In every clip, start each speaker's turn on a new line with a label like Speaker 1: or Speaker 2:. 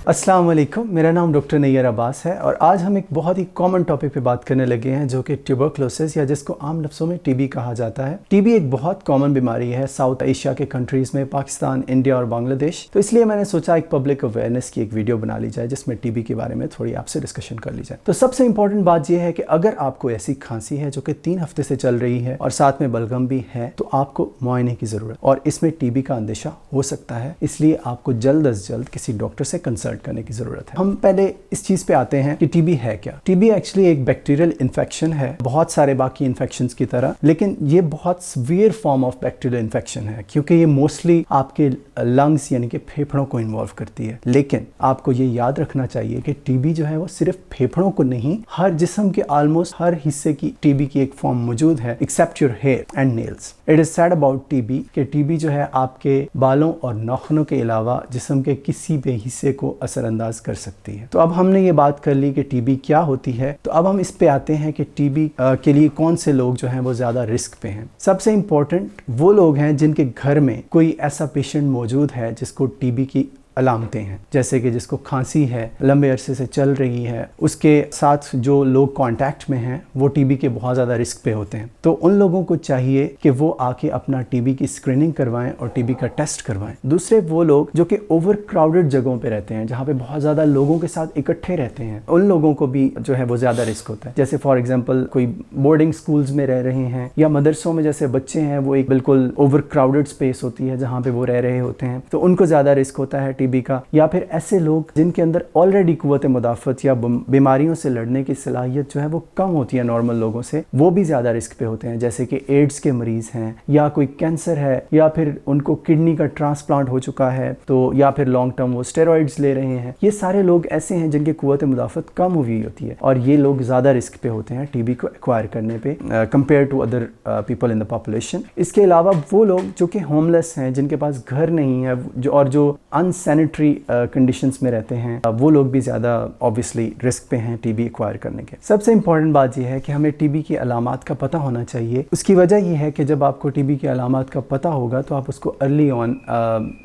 Speaker 1: अस्सलाम वालेकुम, मेरा नाम डॉक्टर नैयर अब्बास है और आज हम एक बहुत ही कॉमन टॉपिक पे बात करने लगे हैं जो कि ट्यूबरकुलोसिस या जिसको आम लफ्ज़ों में टीबी कहा जाता है। टीबी एक बहुत कॉमन बीमारी है साउथ एशिया के कंट्रीज़ में, पाकिस्तान, इंडिया और बांग्लादेश। तो इसलिए मैंने सोचा एक पब्लिक अवेयरनेस की एक वीडियो बना ली जाए जिसमें टीबी के बारे में थोड़ी आपसे डिस्कशन कर ली जाए। तो सबसे इंपॉर्टेंट बात यह है कि अगर आपको ऐसी खांसी है जो कि 3 हफ्ते से चल रही है और साथ में बलगम भी है तो आपको मुआयने की ज़रूरत और इसमें टीबी का अंदेशा हो सकता है, इसलिए आपको जल्द अज जल्द किसी डॉक्टर से कंसल्ट करने की ज़रूरत है। हम पहले इस चीज़ पे आते हैं कि टीबी है क्या। टीबी एक्चुअली एक बैक्टीरियल इन्फेक्शन है, बहुत सारे बाकी इन्फेक्शंस की तरह, लेकिन ये बहुत severe form of bacterial infection है क्योंकि ये मोस्टली आपके लंग्स यानी कि फेफड़ों को इन्वॉल्व करती है। लेकिन आपको ये याद रखना चाहिए कि टीबी जो है वो सिर्फ फेफड़ों को नहीं, हर जिस्म के ऑलमोस्ट हर हिस्से की टीबी की एक फॉर्म मौजूद है except your hair and nails. It is said about TB कि टीबी जो है आपके बालों और नाखूनों के अलावा जिस्म के किसी भी हिस्से को असरअंदाज कर सकती है। तो अब हमने ये बात कर ली कि टीबी क्या होती है, तो अब हम इस पे आते हैं कि टीबी के लिए कौन से लोग जो हैं वो ज़्यादा रिस्क पे हैं। सबसे इम्पोर्टेंट वो लोग हैं जिनके घर में कोई ऐसा पेशेंट मौजूद है जिसको टीबी की अलामतें हैं, जैसे कि जिसको खांसी है, लंबे अरसे से चल रही है, उसके साथ जो लोग कांटेक्ट में हैं वो टीबी के बहुत ज़्यादा रिस्क पे होते हैं। तो उन लोगों को चाहिए कि वो आके अपना टीबी की स्क्रीनिंग करवाएं और टीबी का टेस्ट करवाएं। दूसरे वो लोग जो कि ओवर क्राउडेड जगहों पे रहते हैं, जहाँ पे बहुत ज़्यादा लोगों के साथ इकट्ठे रहते हैं, उन लोगों को भी जो है वो ज़्यादा रिस्क होता है। जैसे फॉर एग्जाम्पल कोई बोर्डिंग स्कूल्स में रह रहे हैं या मदरसों में जैसे बच्चे हैं, वो एक बिल्कुल ओवर क्राउडेड स्पेस होती है जहाँ पे वो रह रहे होते हैं, तो उनको ज़्यादा रिस्क होता है टीबी का। या फिर ऐसे लोग जिनके अंदर ऑलरेडी कुव्वत मुदाफ़त या बीमारियों से लड़ने की सलाहियत जो है वो कम होती है नॉर्मल लोगों से, वो भी ज़्यादा रिस्क पे होते हैं। जैसे कि एड्स के मरीज़ हैं या कोई कैंसर है या फिर उनको किडनी का ट्रांसप्लांट हो चुका है, तो या फिर लॉन्ग टर्म वो स्टेरॉइड्स ले रहे हैं। ये सारे लोग ऐसे हैं जिनकी कुव्वत मुदाफ़त कम हुई होती है और ये लोग ज़्यादा रिस्क पे होते हैं टीबी को एक्वायर करने पे compare to other people in the population. इसके अलावा वो लोग जो कि होमलेस हैं, जिनके पास घर नहीं है जो अनसैनिटरी कंडीशंस में रहते हैं, वो लोग भी ज़्यादा ऑब्वियसली रिस्क पे हैं टीबी एक्वायर करने के। सबसे इंपॉर्टेंट बात यह है कि हमें टीबी की अलामात का पता होना चाहिए। उसकी वजह यह है कि जब आपको टीबी की अलामात का पता होगा तो आप उसको अर्ली ऑन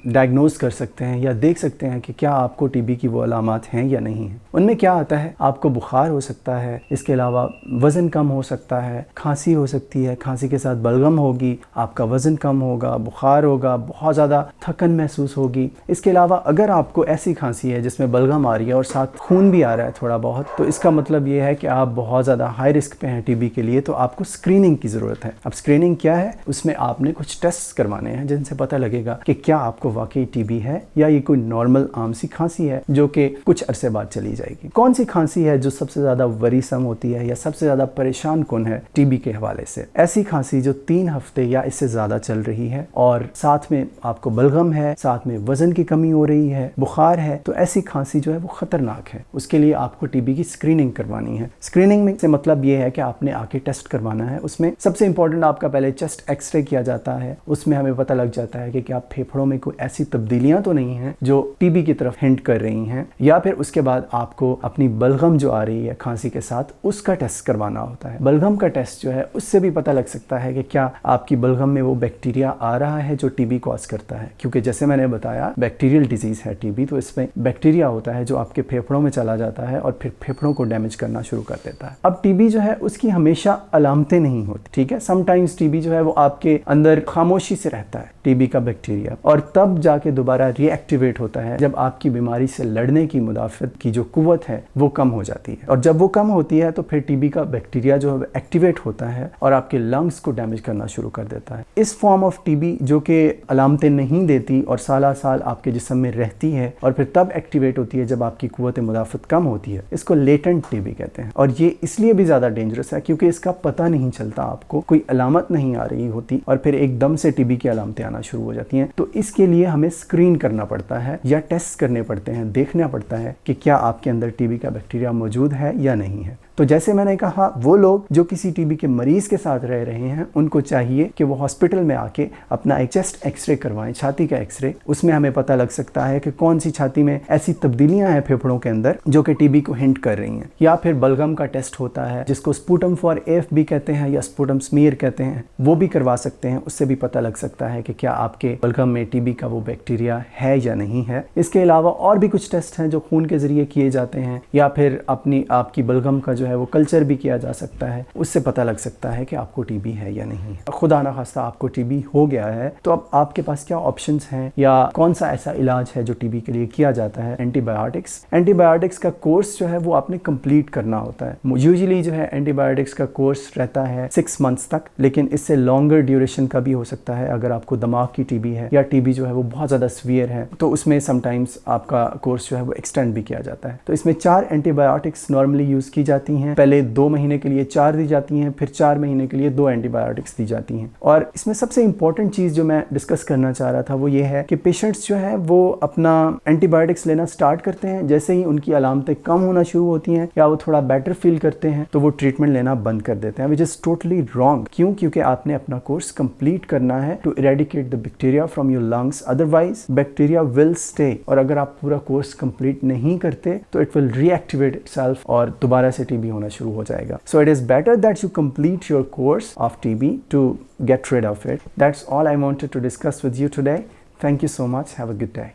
Speaker 1: डायग्नोज कर सकते हैं या देख सकते हैं कि क्या आपको टीबी की वो अलामात हैं या नहीं हैं। उनमें क्या आता है, आपको बुखार हो सकता है, इसके अलावा वज़न कम हो सकता है, खांसी हो सकती है, खांसी के साथ बलगम होगी, आपका वज़न कम होगा, बुखार होगा, बहुत ज़्यादा थकन महसूस होगी। इसके अलावा अगर आपको ऐसी खांसी है जिसमें बलगम आ रही है और साथ खून भी आ रहा है थोड़ा बहुत, तो इसका मतलब ये है कि आप बहुत ज़्यादा हाई रिस्क पे हैं टीबी के लिए, तो आपको स्क्रीनिंग की ज़रूरत है। अब स्क्रीनिंग क्या है, उसमें आपने कुछ टेस्ट करवाने हैं जिनसे पता लगेगा कि क्या आपको वाकई टीबी है या ये कोई नॉर्मल आम सी खांसी है जो कि कुछ अरसे बाद चली जाएगी। कौन सी खांसी है जो सबसे ज़्यादा वरीसम होती है या सबसे ज़्यादा परेशान कौन है टीबी के हवाले से? ऐसी खांसी जो 3 हफ्ते या इससे ज़्यादा चल रही है और साथ में आपको बलगम है, साथ में वज़न की कमी हो रही है, बुखार है, तो ऐसी खांसी जो है वो खतरनाक है। उसके लिए आपको टीबी की स्क्रीनिंग करवानी है। स्क्रीनिंग में से मतलब ये है कि आपने आके टेस्ट करवाना है। उसमें सबसे इंपॉर्टेंट आपका पहले चेस्ट एक्सरे किया जाता है, उसमें हमें पता लग जाता है कि क्या फेफड़ों में कोई ऐसी तब्दीलियां तो नहीं हैं जो टीबी की तरफ हिंट कर रही हैं, या फिर उसके बाद आपको अपनी बलगम जो आ रही है खांसी के साथ उसका टेस्ट करवाना होता है। बलगम का टेस्ट जो है उससे भी पता लग सकता है कि क्या आपकी बलगम में वो बैक्टीरिया आ रहा है जो टीबी कॉज करता है, क्योंकि जैसे मैंने बताया बैक्टीरियल डिजीज है टीबी, तो इसमें बैक्टीरिया होता है जो आपके फेफड़ों में चला जाता है और फिर फेफड़ों को डैमेज करना शुरू कर देता है। अब टीबी जो है उसकी हमेशा अलामतें नहीं होती, ठीक है। समटाइम्स टीबी जो है वो आपके अंदर खामोशी से रहता है टीबी का बैक्टीरिया, और तब जाके दोबारा रीएक्टिवेट होता है जब आपकी बीमारी से लड़ने की मुदाफ़त की जो कुव्वत है वो कम हो जाती है। और जब वो कम होती है तो फिर टीबी का बैक्टीरिया जो है एक्टिवेट होता है और आपके लंग्स को डैमेज करना शुरू कर देता है। इस फॉर्म ऑफ टीबी जो कि अलामतें नहीं देती और साल साल आपके जिस्म में रहती है और फिर तब एक्टिवेट होती है जब आपकी कुव्वत मुदाफ़त कम होती है, इसको लेटेंट टीबी कहते हैं। और ये इसलिए भी ज़्यादा डेंजरस है क्योंकि इसका पता नहीं चलता, आपको कोई अलामत नहीं आ रही होती और फिर एकदम से टीबी की अलामतें आना शुरू हो जाती हैं। तो इसके लिए हमें स्क्रीन करना पड़ता है या टेस्ट करने पड़ते हैं, देखना पड़ता है कि क्या आपके अंदर टीबी का बैक्टीरिया मौजूद है या नहीं है। तो जैसे मैंने कहा, वो लोग जो किसी टीबी के मरीज के साथ रह रहे हैं उनको चाहिए कि वो हॉस्पिटल में आके अपना एक चेस्ट एक्सरे करवाएं, छाती का एक्सरे। उसमें हमें पता लग सकता है कि कौन सी छाती में ऐसी तब्दीलियां हैं फेफड़ों के अंदर जो कि टीबी को हिंट कर रही हैं। या फिर बलगम का टेस्ट होता है जिसको स्पूटम फॉर एफ भी कहते हैं या स्पूटम स्मीयर कहते हैं, वो भी करवा सकते हैं। उससे भी पता लग सकता है कि क्या आपके बलगम में टीबी का वो बैक्टीरिया है या नहीं है। इसके अलावा और भी कुछ टेस्ट हैं जो खून के जरिए किए जाते हैं, या फिर आपकी बलगम का जो है वो कल्चर भी किया जा सकता है। उससे पता लग सकता है कि आपको टीबी है या नहीं है। खुदा ना खास्ता आपको टीबी हो गया है तो अब आपके पास क्या ऑप्शंस हैं या कौन सा ऐसा इलाज है जो टीबी के लिए किया जाता है? एंटीबायोटिक्स का कोर्स जो है वो आपने कंप्लीट करना होता है। यूजुअली जो है एंटीबायोटिक्स का कोर्स रहता है 6 मंथ्स तक, लेकिन इससे लॉन्गर ड्यूरेशन का भी हो सकता है। अगर आपको दिमाग की टीबी है या टीबी जो है वो बहुत ज़्यादा सीवियर है तो उसमें समटाइम्स आपका कोर्स जो है वो एक्सटेंड भी किया जाता है। तो इसमें 4 एंटीबायोटिक्स नॉर्मली यूज़ की जाती हैं। पहले 2 महीने के लिए 4 दी जाती हैं, फिर 4 महीने के लिए 2 एंटीबायोटिक्स दी जाती हैं। और इसमें सबसे इंपॉर्टेंट चीज़ जो मैं डिस्कस करना चाह रहा था वो ये है कि पेशेंट्स जो है वो अपना एंटीबायोटिक्स लेना स्टार्ट करते हैं, जैसे ही उनकी अलामतें कम होना शुरू होती हैं या वो थोड़ा बेटर फील करते हैं तो वो ट्रीटमेंट लेना बंद कर देते हैं, विच इज़ टोटली रॉन्ग। क्यों? क्योंकि आपने अपना कोर्स कंप्लीट करना है to eradicate the bacteria from your lungs, otherwise bacteria will stay. और अगर आप पूरा कोर्स कंप्लीट नहीं करते तो इट विल रीएक्टिवेट इटसेल्फ और दोबारा से टीबी होना शुरू हो जाएगा। So it is better that you complete your course of TB to get rid of it. That's all I wanted to discuss with you today. Thank you so much. Have a good day.